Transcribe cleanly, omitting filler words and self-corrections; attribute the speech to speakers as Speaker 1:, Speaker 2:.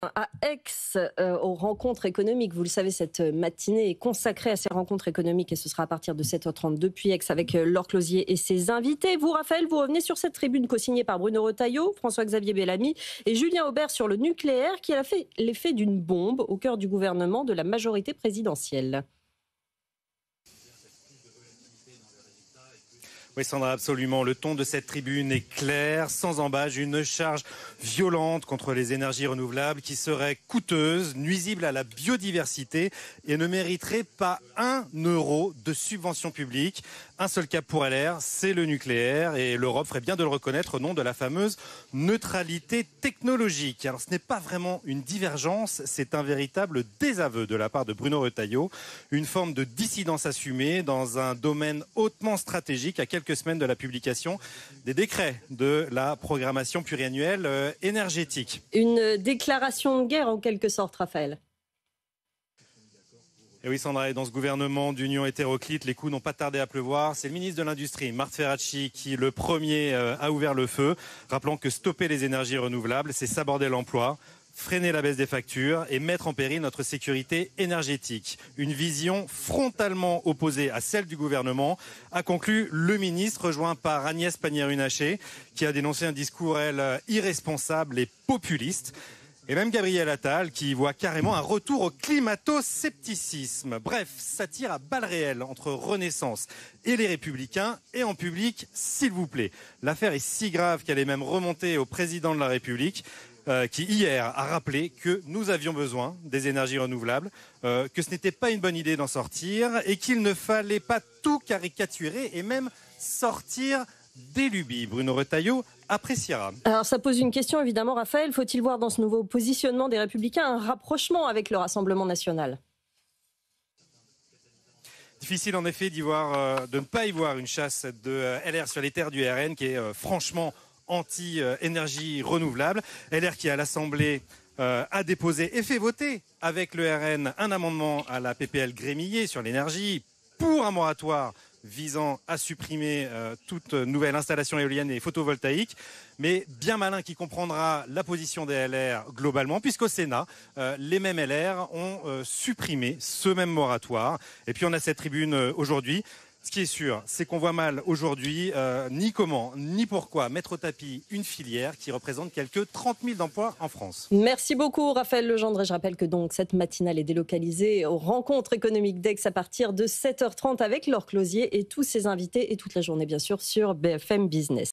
Speaker 1: À Aix, aux rencontres économiques. Vous le savez, cette matinée est consacrée à ces rencontres économiques et ce sera à partir de 7h30 depuis Aix avec Laure Closier et ses invités. Vous, Raphaël, vous revenez sur cette tribune co-signée par Bruno Retailleau, François-Xavier Bellamy et Julien Aubert sur le nucléaire qui a fait l'effet d'une bombe au cœur du gouvernement de la majorité présidentielle.
Speaker 2: Oui, Sandra, absolument. Le ton de cette tribune est clair, sans embâche, une charge violente contre les énergies renouvelables qui serait coûteuse, nuisible à la biodiversité et ne mériterait pas 1 euro de subvention publique. Un seul cap pour LR, c'est le nucléaire et l'Europe ferait bien de le reconnaître au nom de la fameuse neutralité technologique. Alors ce n'est pas vraiment une divergence, c'est un véritable désaveu de la part de Bruno Retailleau, une forme de dissidence assumée dans un domaine hautement stratégique à quelques semaines de la publication des décrets de la programmation pluriannuelle énergétique.
Speaker 1: Une déclaration de guerre en quelque sorte, Raphaël.
Speaker 2: Et oui, Sandra, et dans ce gouvernement d'union hétéroclite, les coups n'ont pas tardé à pleuvoir. C'est le ministre de l'Industrie, Marc Ferracci, qui le premier a ouvert le feu, rappelant que stopper les énergies renouvelables, c'est saborder l'emploi, freiner la baisse des factures et mettre en péril notre sécurité énergétique. Une vision frontalement opposée à celle du gouvernement, a conclu le ministre, rejoint par Agnès Pannier-Runacher, qui a dénoncé un discours, elle, irresponsable et populiste. Et même Gabriel Attal qui voit carrément un retour au climato-scepticisme. Bref, ça tire à balles réelles entre Renaissance et les Républicains. Et en public, s'il vous plaît. L'affaire est si grave qu'elle est même remontée au président de la République qui hier a rappelé que nous avions besoin des énergies renouvelables, que ce n'était pas une bonne idée d'en sortir et qu'il ne fallait pas tout caricaturer et même sortir des lubies. Bruno Retailleau appréciera.
Speaker 1: Alors ça pose une question évidemment, Raphaël. Faut-il voir dans ce nouveau positionnement des Républicains un rapprochement avec le Rassemblement national ?
Speaker 2: Difficile en effet de ne pas y voir une chasse de LR sur les terres du RN qui est franchement anti-énergie renouvelable. LR qui à l'Assemblée a déposé et fait voter avec le RN un amendement à la PPL Grémillet sur l'énergie pour un moratoire visant à supprimer toute nouvelle installation éolienne et photovoltaïque, mais bien malin qui comprendra la position des LR globalement, puisqu'au Sénat, les mêmes LR ont supprimé ce même moratoire. Et puis on a cette tribune aujourd'hui. Ce qui est sûr, c'est qu'on voit mal aujourd'hui ni comment, ni pourquoi mettre au tapis une filière qui représente quelques 30 000 emplois en France.
Speaker 1: Merci beaucoup, Raphaël Legendre. Et je rappelle que donc cette matinale est délocalisée aux rencontres économiques d'Aix à partir de 7h30 avec Laure Closier et tous ses invités et toute la journée, bien sûr, sur BFM Business.